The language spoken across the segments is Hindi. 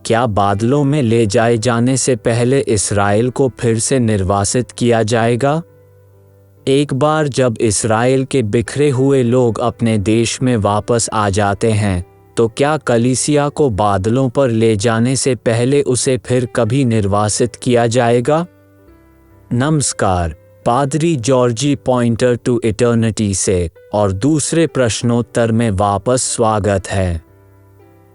क्या बादलों में ले जाए जाने से पहले इस्राएल को फिर से निर्वासित किया जाएगा? एक बार जब इस्राएल के बिखरे हुए लोग अपने देश में वापस आ जाते हैं, तो क्या कलीसिया को बादलों पर ले जाने से पहले उसे फिर कभी निर्वासित किया जाएगा? नमस्कार, पादरी जॉर्जी पॉइंटर टू इटर्निटी से और दूसरे प्रश्नोत्तर में वापस स्वागत है।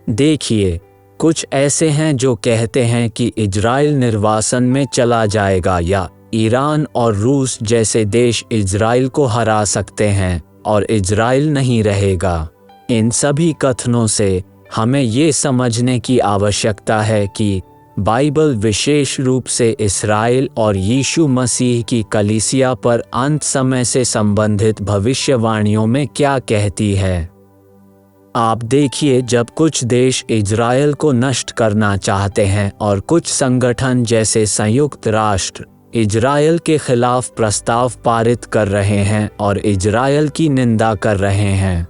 देखिए, कुछ ऐसे हैं जो कहते हैं कि इजराइल निर्वासन में चला जाएगा या ईरान और रूस जैसे देश इजराइल को हरा सकते हैं और इजराइल नहीं रहेगा। इन सभी कथनों से हमें ये समझने की आवश्यकता है कि बाइबल विशेष रूप से इस्राएल और यीशु मसीह की कलीसिया पर अंत समय से संबंधित भविष्यवाणियों में क्या कहती है। आप देखिए, जब कुछ देश इजराइल को नष्ट करना चाहते हैं और कुछ संगठन जैसे संयुक्त राष्ट्र इजराइल के खिलाफ प्रस्ताव पारित कर रहे हैं और इजराइल की निंदा कर रहे हैं।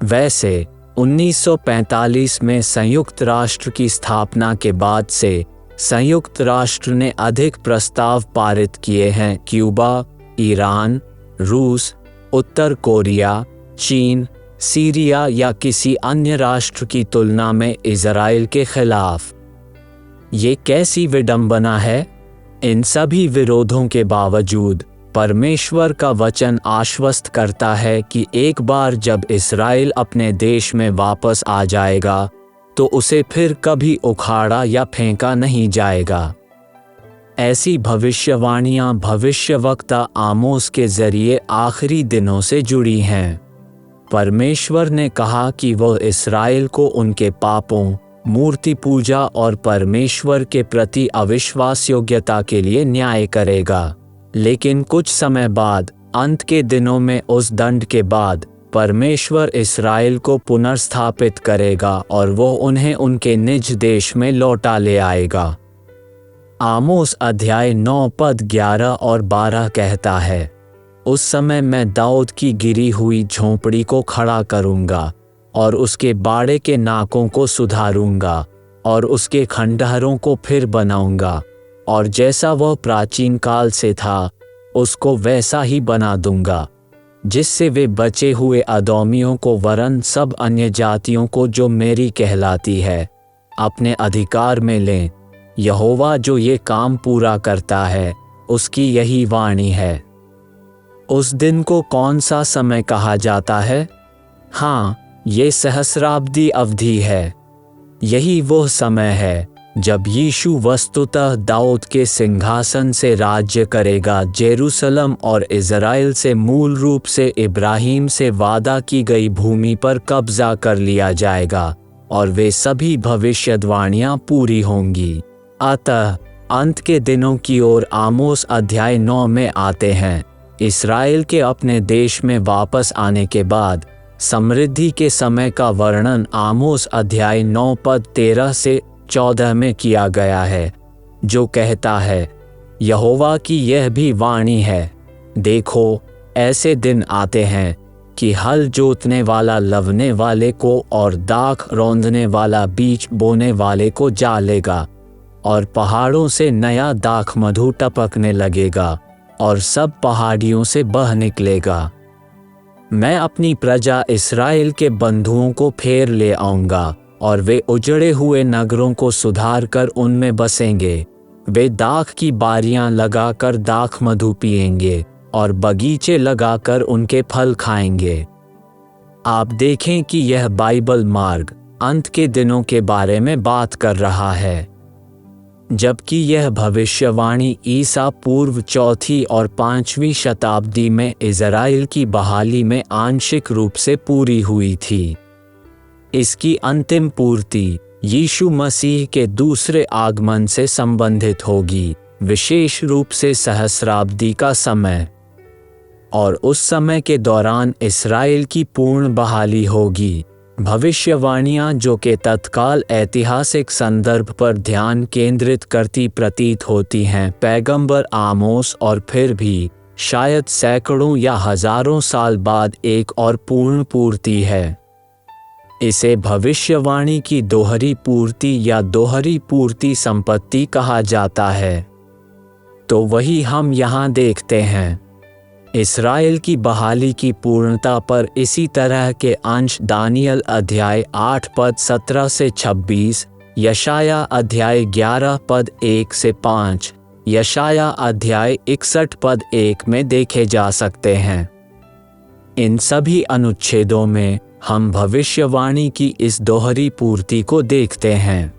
वैसे 1945 में संयुक्त राष्ट्र की स्थापना के बाद से संयुक्त राष्ट्र ने अधिक प्रस्ताव पारित किए हैं क्यूबा, ईरान, रूस, उत्तर कोरिया, चीन, सीरिया या किसी अन्य राष्ट्र की तुलना में इजराइल के खिलाफ। ये कैसी विडंबना है? इन सभी विरोधों के बावजूद परमेश्वर का वचन आश्वस्त करता है कि एक बार जब इस्राएल अपने देश में वापस आ जाएगा, तो उसे फिर कभी उखाड़ा या फेंका नहीं जाएगा। ऐसी भविष्यवाणियां भविष्यवक्ता आमोस के जरिए आखिरी दिनों से जुड़ी हैं। परमेश्वर ने कहा कि वह इस्राएल को उनके पापों, मूर्ति पूजा और परमेश्वर के प्रति अविश्वास योग्यता के लिए न्याय करेगा। लेकिन कुछ समय बाद, अंत के दिनों में उस दंड के बाद, परमेश्वर इस्राएल को पुनर्स्थापित करेगा और वो उन्हें उनके निज देश में लौटा ले आएगा। आमोस अध्याय 9 पद 11 और 12 कहता है, उस समय मैं दाऊद की गिरी हुई झोंपड़ी को खड़ा करूंगा और उसके बाड़े के नाकों को सुधारूंगा और उसके खंडहरों को फिर बनाऊंगा, और जैसा वह प्राचीन काल से था उसको वैसा ही बना दूंगा, जिससे वे बचे हुए अदोमियों को वरन सब अन्य जातियों को जो मेरी कहलाती है अपने अधिकार में लें। यहोवा जो ये काम पूरा करता है, उसकी यही वाणी है। उस दिन को कौन सा समय कहा जाता है? हाँ, ये सहस्राब्दी अवधि है। यही वो समय है जब यीशु वस्तुतः दाऊद के सिंहासन से राज्य करेगा, जेरूसलम और इज़राइल से मूल रूप से इब्राहिम से वादा की गई भूमि पर कब्जा कर लिया जाएगा और वे सभी भविष्यवाणियां पूरी होंगी। अतः अंत के दिनों की ओर आमोस अध्याय 9 में आते हैं। इस्राएल के अपने देश में वापस आने के बाद समृद्धि के समय का वर्णन आमोस अध्याय 9 पद 13 से 14 में किया गया है, जो कहता है, यहोवा की यह भी वाणी है, देखो, ऐसे दिन आते हैं कि हल जोतने वाला लवने वाले को और दाख रौंदने वाला बीज बोने वाले को जा लेगा, और पहाड़ों से नया दाख मधु टपकने लगेगा और सब पहाड़ियों से बह निकलेगा। मैं अपनी प्रजा इस्राएल के बंधुओं को फेर ले आऊँगा और वे उजड़े हुए नगरों को सुधार कर उनमें बसेंगे। वे दाख की बारियां लगाकर दाख मधु पिएंगे और बगीचे लगाकर उनके फल खाएंगे। आप देखें कि यह बाइबल मार्ग अंत के दिनों के बारे में बात कर रहा है, जबकि यह भविष्यवाणी ईसा पूर्व 4वीं और 5वीं शताब्दी में इज़राइल की बहाली में आंशिक रूप से पूरी हुई थी। इसकी अंतिम पूर्ति यीशु मसीह के दूसरे आगमन से संबंधित होगी, विशेष रूप से सहस्राब्दी का समय, और उस समय के दौरान इस्राएल की पूर्ण बहाली होगी। भविष्यवाणियां जो कि तत्काल ऐतिहासिक संदर्भ पर ध्यान केंद्रित करती प्रतीत होती हैं, पैगंबर आमोस और फिर भी शायद सैकड़ों या हजारों साल बाद एक और पूर्ण पूर्ति है। इसे भविष्यवाणी की दोहरी पूर्ति या दोहरी पूर्ति संपत्ति कहा जाता है। तो वही हम यहाँ देखते हैं। इस्राएल की बहाली की पूर्णता पर इसी तरह के अंश दानियल अध्याय 8 पद 17 से 26, यशाया अध्याय 11 पद 1 से 5, यशाया अध्याय 61 पद 1 में देखे जा सकते हैं। इन सभी अनुच्छेदों में हम भविष्यवाणी की इस दोहरी पूर्ति को देखते हैं।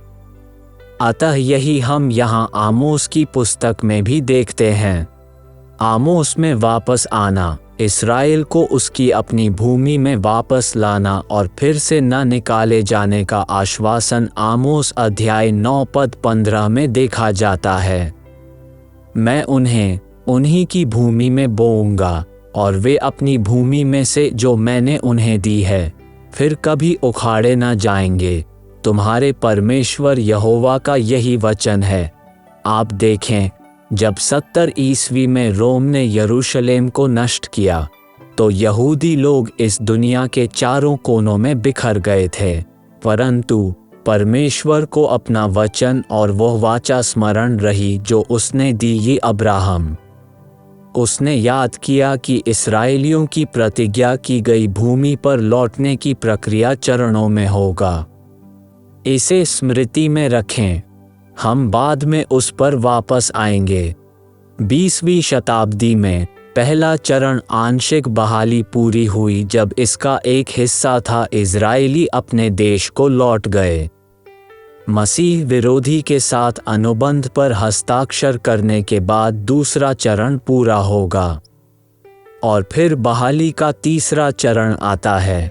अतः यही हम यहाँ आमोस की पुस्तक में भी देखते हैं। आमोस में वापस आना, इस्राएल को उसकी अपनी भूमि में वापस लाना और फिर से न निकाले जाने का आश्वासन आमोस अध्याय 9 पद 15 में देखा जाता है। मैं उन्हें उन्हीं की भूमि में बोऊंगा और वे अपनी भूमि में से जो मैंने उन्हें दी है फिर कभी उखाड़े न जाएंगे। तुम्हारे परमेश्वर यहोवा का यही वचन है। आप देखें, जब 70 ईस्वी में रोम ने यरूशलेम को नष्ट किया तो यहूदी लोग इस दुनिया के चारों कोनों में बिखर गए थे, परंतु परमेश्वर को अपना वचन और वह वाचा स्मरण रही जो उसने दी ये अब्राहम। उसने याद किया कि इस्राएलियों की प्रतिज्ञा की गई भूमि पर लौटने की प्रक्रिया चरणों में होगा। इसे स्मृति में रखें, हम बाद में उस पर वापस आएंगे। 20वीं शताब्दी में पहला चरण आंशिक बहाली पूरी हुई जब इसका एक हिस्सा था इजरायली अपने देश को लौट गए। मसीह विरोधी के साथ अनुबंध पर हस्ताक्षर करने के बाद दूसरा चरण पूरा होगा और फिर बहाली का तीसरा चरण आता है।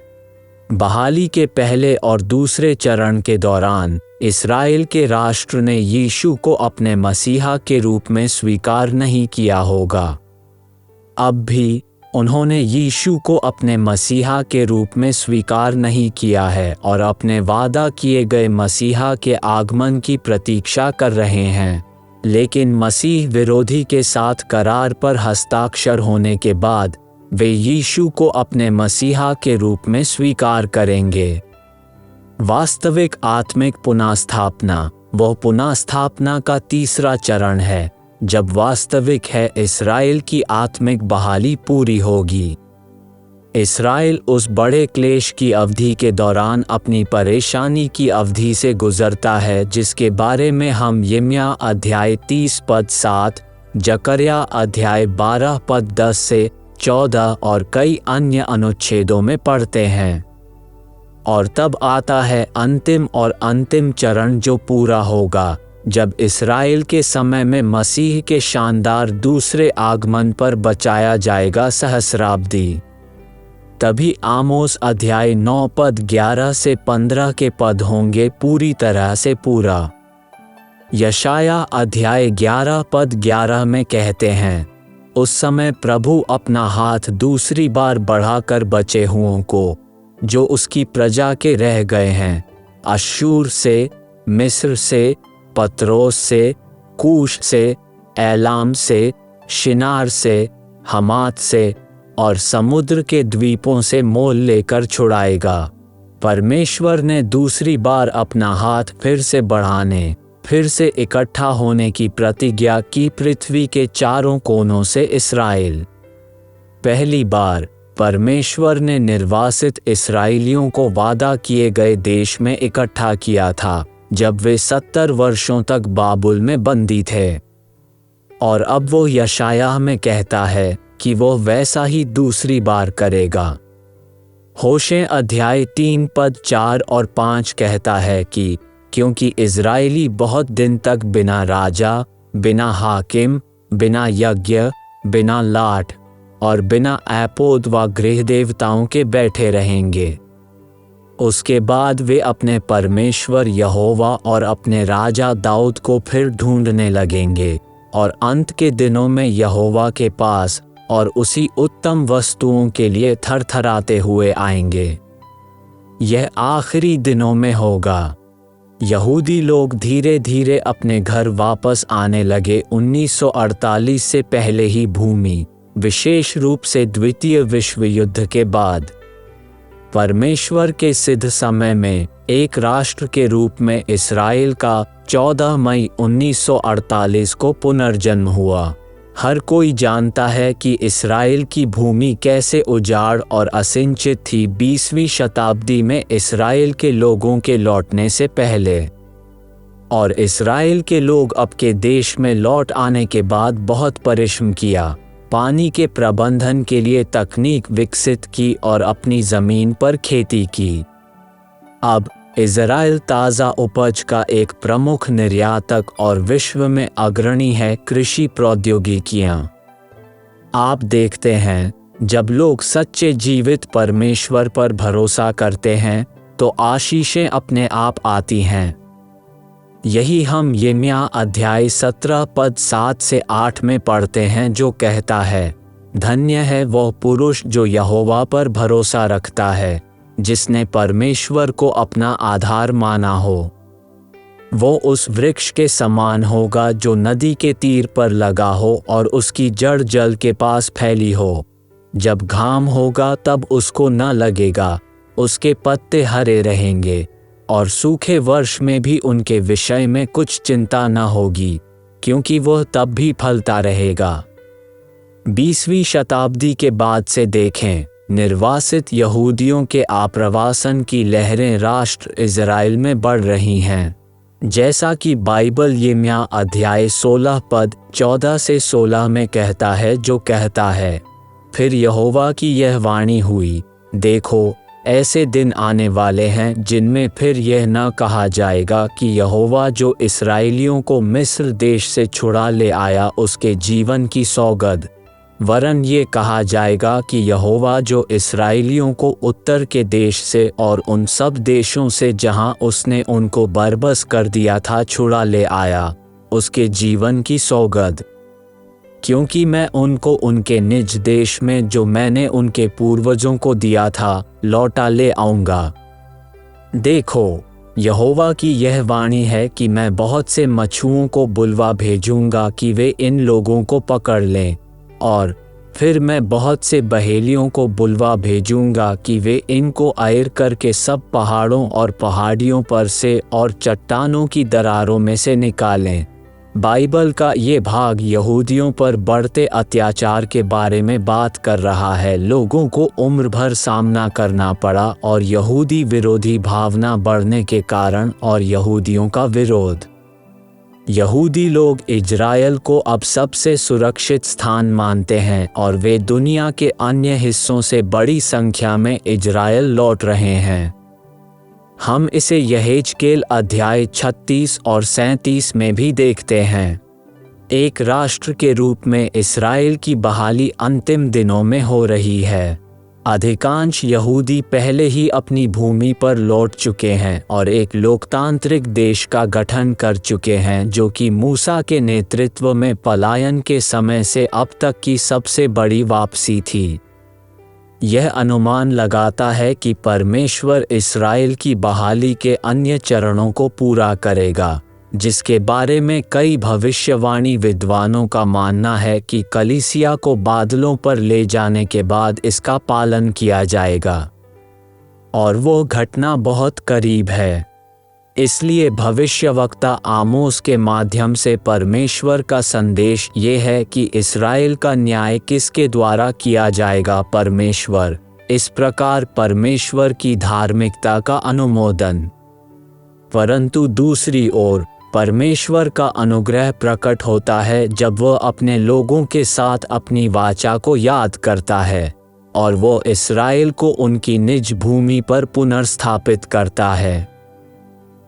बहाली के पहले और दूसरे चरण के दौरान इस्राएल के राष्ट्र ने यीशु को अपने मसीहा के रूप में स्वीकार नहीं किया होगा। अब भी उन्होंने यीशु को अपने मसीहा के रूप में स्वीकार नहीं किया है और अपने वादा किए गए मसीहा के आगमन की प्रतीक्षा कर रहे हैं। लेकिन मसीह विरोधी के साथ करार पर हस्ताक्षर होने के बाद वे यीशु को अपने मसीहा के रूप में स्वीकार करेंगे। वास्तविक आत्मिक पुनःस्थापना वह पुनःस्थापना का तीसरा चरण है जब वास्तविक है इस्राएल की आत्मिक बहाली पूरी होगी। इस्राएल उस बड़े क्लेश की अवधि के दौरान अपनी परेशानी की अवधि से गुजरता है जिसके बारे में हम यिर्मयाह अध्याय 30 पद 7, जकर्या अध्याय 12 पद 10 से 14 और कई अन्य अनुच्छेदों में पढ़ते हैं। और तब आता है अंतिम चरण जो पूरा होगा जब इस्राएल के समय में मसीह के शानदार दूसरे आगमन पर बचाया जाएगा सहस्राब्दी। तभी आमोस अध्याय 9 पद 11 से 15 के पद होंगे पूरी तरह से पूरा। यशाया अध्याय 11 पद 11 में कहते हैं, उस समय प्रभु अपना हाथ दूसरी बार बढ़ाकर बचे हुओं को, जो उसकी प्रजा के रह गए हैं, अश्शूर से, मिस्र से, पत्रोस से, कूश से, एलाम से, शिनार से, हमात से और समुद्र के द्वीपों से मोल लेकर छुड़ाएगा। परमेश्वर ने दूसरी बार अपना हाथ फिर से बढ़ाने, फिर से इकट्ठा होने की प्रतिज्ञा की पृथ्वी के चारों कोनों से इस्राएल। पहली बार परमेश्वर ने निर्वासित इस्राएलियों को वादा किए गए देश में इकट्ठा किया था जब वे 70 वर्षों तक बाबुल में बंदी थे। और अब वो यशायाह में कहता है कि वो वैसा ही दूसरी बार करेगा। होशे अध्याय 3 पद 4 और 5 कहता है कि क्योंकि इज़राइली बहुत दिन तक बिना राजा, बिना हाकिम, बिना यज्ञ, बिना लाट और बिना एपोद व गृह देवताओं के बैठे रहेंगे। उसके बाद वे अपने परमेश्वर यहोवा और अपने राजा दाऊद को फिर ढूंढने लगेंगे और अंत के दिनों में यहोवा के पास और उसी उत्तम वस्तुओं के लिए थरथराते हुए आएंगे। यह आखिरी दिनों में होगा। यहूदी लोग धीरे धीरे अपने घर वापस आने लगे 1948 से पहले ही भूमि, विशेष रूप से द्वितीय विश्व युद्ध के बाद। परमेश्वर के सिद्ध समय में एक राष्ट्र के रूप में इस्राएल का 14 मई 1948 को पुनर्जन्म हुआ। हर कोई जानता है कि इस्राएल की भूमि कैसे उजाड़ और असिंचित थी 20वीं शताब्दी में इस्राएल के लोगों के लौटने से पहले। और इस्राएल के लोग अपने देश में लौट आने के बाद बहुत परिश्रम किया, पानी के प्रबंधन के लिए तकनीक विकसित की और अपनी ज़मीन पर खेती की। अब इज़राइल ताज़ा उपज का एक प्रमुख निर्यातक और विश्व में अग्रणी है कृषि प्रौद्योगिकियां। आप देखते हैं, जब लोग सच्चे जीवित परमेश्वर पर भरोसा करते हैं तो आशीषें अपने आप आती हैं। यही हम यिर्मयाह अध्याय 17 पद 7 से 8 में पढ़ते हैं, जो कहता है, धन्य है वह पुरुष जो यहोवा पर भरोसा रखता है, जिसने परमेश्वर को अपना आधार माना हो। वो उस वृक्ष के समान होगा जो नदी के तीर पर लगा हो और उसकी जड़ जल के पास फैली हो। जब घाम होगा तब उसको न लगेगा, उसके पत्ते हरे रहेंगे और सूखे वर्ष में भी उनके विषय में कुछ चिंता न होगी, क्योंकि वह तब भी फलता रहेगा। 20वीं शताब्दी के बाद से देखें, निर्वासित यहूदियों के आप्रवासन की लहरें राष्ट्र इज़राइल में बढ़ रही हैं, जैसा कि बाइबल यिर्मयाह अध्याय 16 पद 14 से 16 में कहता है, जो कहता है, फिर यहोवा की यह वाणी हुई, देखो ऐसे दिन आने वाले हैं जिनमें फिर यह न कहा जाएगा कि यहोवा जो इस्राएलियों को मिस्र देश से छुड़ा ले आया उसके जीवन की सौगंध, वरन ये कहा जाएगा कि यहोवा जो इस्राएलियों को उत्तर के देश से और उन सब देशों से जहां उसने उनको बरबस कर दिया था छुड़ा ले आया, उसके जीवन की सौगंध। क्योंकि मैं उनको उनके निज देश में जो मैंने उनके पूर्वजों को दिया था लौटा ले आऊँगा। देखो, यहोवा की यह वाणी है कि मैं बहुत से मछुओं को बुलवा भेजूँगा कि वे इन लोगों को पकड़ लें, और फिर मैं बहुत से बहेलियों को बुलवा भेजूंगा कि वे इनको ऐर करके सब पहाड़ों और पहाड़ियों पर से और चट्टानों की दरारों में से निकालें। बाइबल का ये भाग यहूदियों पर बढ़ते अत्याचार के बारे में बात कर रहा है। लोगों को उम्र भर सामना करना पड़ा और यहूदी विरोधी भावना बढ़ने के कारण और यहूदियों का विरोध। यहूदी लोग इजराइल को अब सबसे सुरक्षित स्थान मानते हैं और वे दुनिया के अन्य हिस्सों से बड़ी संख्या में इजराइल लौट रहे हैं। हम इसे यहेजकेल अध्याय 36 और 37 में भी देखते हैं। एक राष्ट्र के रूप में इस्राएल की बहाली अंतिम दिनों में हो रही है। अधिकांश यहूदी पहले ही अपनी भूमि पर लौट चुके हैं और एक लोकतांत्रिक देश का गठन कर चुके हैं, जो कि मूसा के नेतृत्व में पलायन के समय से अब तक की सबसे बड़ी वापसी थी। यह अनुमान लगाता है कि परमेश्वर इस्राएल की बहाली के अन्य चरणों को पूरा करेगा, जिसके बारे में कई भविष्यवाणी विद्वानों का मानना है कि कलीसिया को बादलों पर ले जाने के बाद इसका पालन किया जाएगा, और वो घटना बहुत करीब है। इसलिए भविष्यवक्ता आमोस के माध्यम से परमेश्वर का संदेश ये है कि इस्राएल का न्याय किसके द्वारा किया जाएगा, परमेश्वर। इस प्रकार परमेश्वर की धार्मिकता का अनुमोदन। परंतु दूसरी ओर परमेश्वर का अनुग्रह प्रकट होता है जब वह अपने लोगों के साथ अपनी वाचा को याद करता है और वो इस्राएल को उनकी निज भूमि पर पुनर्स्थापित करता है।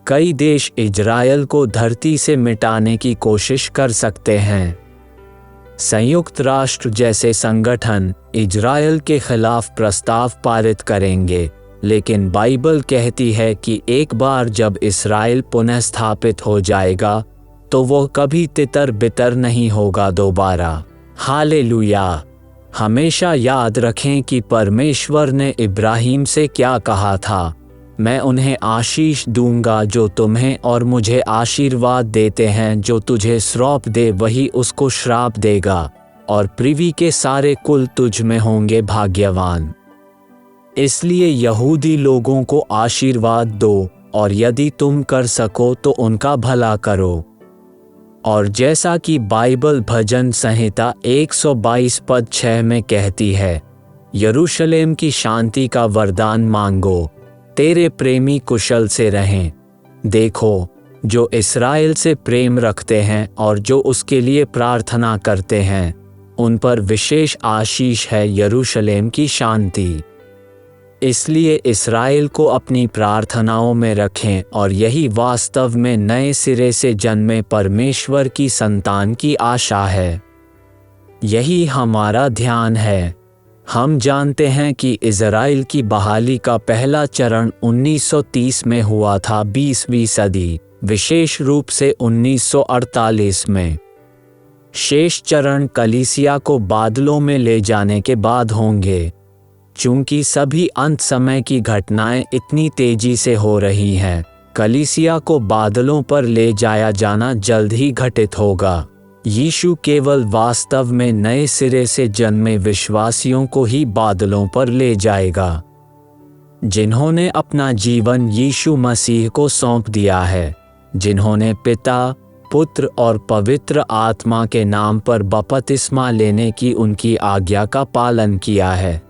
कई देश इजराइल को धरती से मिटाने की कोशिश कर सकते हैं। संयुक्त राष्ट्र जैसे संगठन इजराइल के खिलाफ प्रस्ताव पारित करेंगे, लेकिन बाइबल कहती है कि एक बार जब इस्राएल पुनः स्थापित हो जाएगा तो वो कभी तितर बितर नहीं होगा दोबारा। हालेलुया। हमेशा याद रखें कि परमेश्वर ने इब्राहिम से क्या कहा था, मैं उन्हें आशीष दूंगा जो तुम्हें और मुझे आशीर्वाद देते हैं, जो तुझे श्राप दे वही उसको श्राप देगा, और पृथ्वी के सारे कुल तुझ में होंगे भाग्यवान। इसलिए यहूदी लोगों को आशीर्वाद दो और यदि तुम कर सको तो उनका भला करो। और जैसा कि बाइबल भजन संहिता 122 पद 6 में कहती है, यरूशलेम की शांति का वरदान मांगो, तेरे प्रेमी कुशल से रहें। देखो, जो इस्राएल से प्रेम रखते हैं और जो उसके लिए प्रार्थना करते हैं, उन पर विशेष आशीष है यरूशलेम की शांति। इसलिए इस्राएल को अपनी प्रार्थनाओं में रखें और यही वास्तव में नए सिरे से जन्मे परमेश्वर की संतान की आशा है। यही हमारा ध्यान है। हम जानते हैं कि इज़राइल की बहाली का पहला चरण 1930 में हुआ था, 20वीं सदी, विशेष रूप से 1948 में। शेष चरण कलीसिया को बादलों में ले जाने के बाद होंगे। चूंकि सभी अंत समय की घटनाएं इतनी तेजी से हो रही हैं, कलीसिया को बादलों पर ले जाया जाना जल्द ही घटित होगा। यीशु केवल वास्तव में नए सिरे से जन्मे विश्वासियों को ही बादलों पर ले जाएगा, जिन्होंने अपना जीवन यीशु मसीह को सौंप दिया है, जिन्होंने पिता, पुत्र और पवित्र आत्मा के नाम पर बपतिस्मा लेने की उनकी आज्ञा का पालन किया है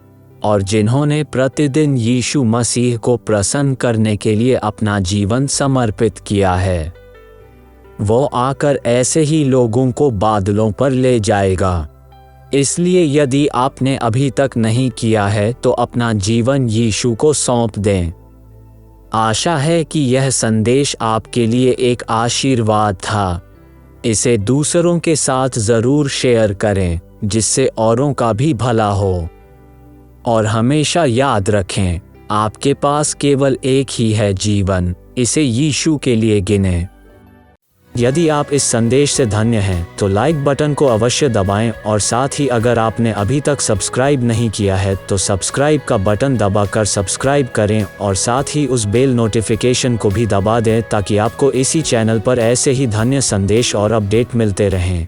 और जिन्होंने प्रतिदिन यीशु मसीह को प्रसन्न करने के लिए अपना जीवन समर्पित किया है। वो आकर ऐसे ही लोगों को बादलों पर ले जाएगा। इसलिए यदि आपने अभी तक नहीं किया है तो अपना जीवन यीशु को सौंप दें। आशा है कि यह संदेश आपके लिए एक आशीर्वाद था। इसे दूसरों के साथ ज़रूर शेयर करें, जिससे औरों का भी भला हो। और हमेशा याद रखें, आपके पास केवल एक ही है जीवन, इसे यीशु के लिए गिनें। यदि आप इस संदेश से धन्य हैं तो लाइक बटन को अवश्य दबाएं और साथ ही अगर आपने अभी तक सब्सक्राइब नहीं किया है तो सब्सक्राइब का बटन दबाकर सब्सक्राइब करें और साथ ही उस बेल नोटिफिकेशन को भी दबा दें ताकि आपको इसी चैनल पर ऐसे ही धन्य संदेश और अपडेट मिलते रहें।